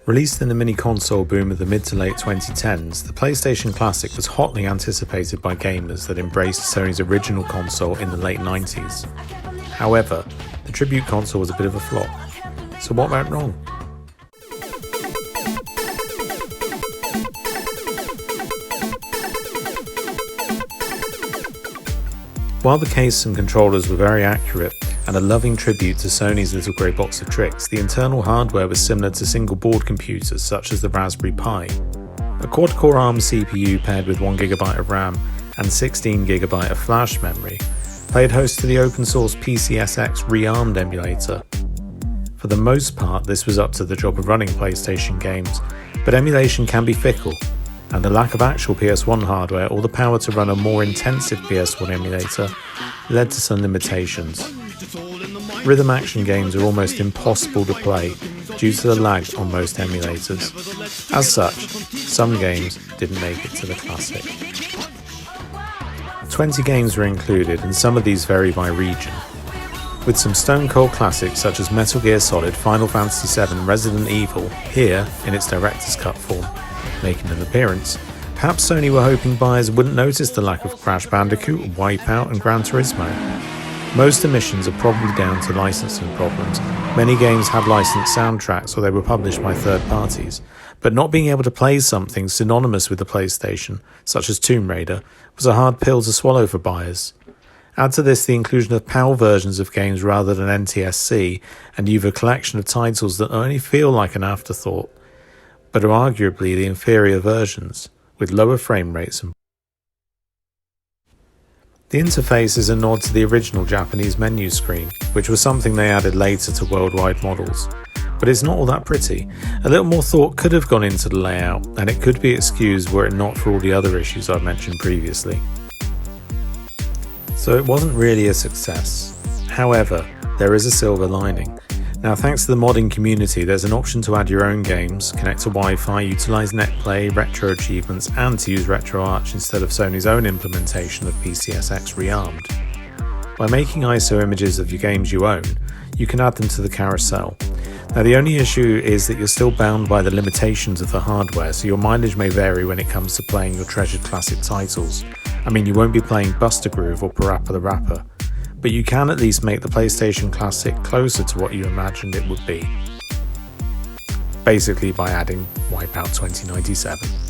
Released in the mini-console boom of the mid to late 2010s, the PlayStation Classic was hotly anticipated by gamers that embraced Sony's original console in the late 90s. However, the tribute console was a bit of a flop. So what went wrong? While the case and controllers were very accurate and a loving tribute to Sony's little grey box of tricks, the internal hardware was similar to single board computers such as the Raspberry Pi. A quad-core ARM CPU paired with 1GB of RAM and 16GB of flash memory played host to the open source PCSX rearmed emulator. For the most part, this was up to the job of running PlayStation games, but emulation can be fickle, and the lack of actual PS1 hardware or the power to run a more intensive PS1 emulator led to some limitations. Rhythm action games are almost impossible to play due to the lag on most emulators. As such, some games didn't make it to the Classic. 20 games were included, and some of these vary by region. With some stone cold classics such as Metal Gear Solid, Final Fantasy VII, Resident Evil, here in its director's cut form, making an appearance, perhaps Sony were hoping buyers wouldn't notice the lack of Crash Bandicoot, Wipeout and Gran Turismo. Most omissions are probably down to licensing problems. Many games had licensed soundtracks or they were published by third parties, but not being able to play something synonymous with the PlayStation, such as Tomb Raider, was a hard pill to swallow for buyers. Add to this the inclusion of PAL versions of games rather than NTSC, and you've a collection of titles that only feel like an afterthought, but are arguably the inferior versions, with lower frame rates and the interface is a nod to the original Japanese menu screen, which was something they added later to worldwide models. But it's not all that pretty. A little more thought could have gone into the layout, and it could be excused were it not for all the other issues I've mentioned previously. So it wasn't really a success. However, there is a silver lining. Now, thanks to the modding community, there's an option to add your own games, connect to Wi-Fi, utilise NetPlay, retro achievements, and to use RetroArch instead of Sony's own implementation of PCSX rearmed. By making ISO images of your games you own, you can add them to the carousel. Now, the only issue is that you're still bound by the limitations of the hardware, so your mileage may vary when it comes to playing your treasured classic titles. I mean, you won't be playing Buster Groove or Parappa the Rapper, but you can at least make the PlayStation Classic closer to what you imagined it would be. Basically by adding Wipeout 2097.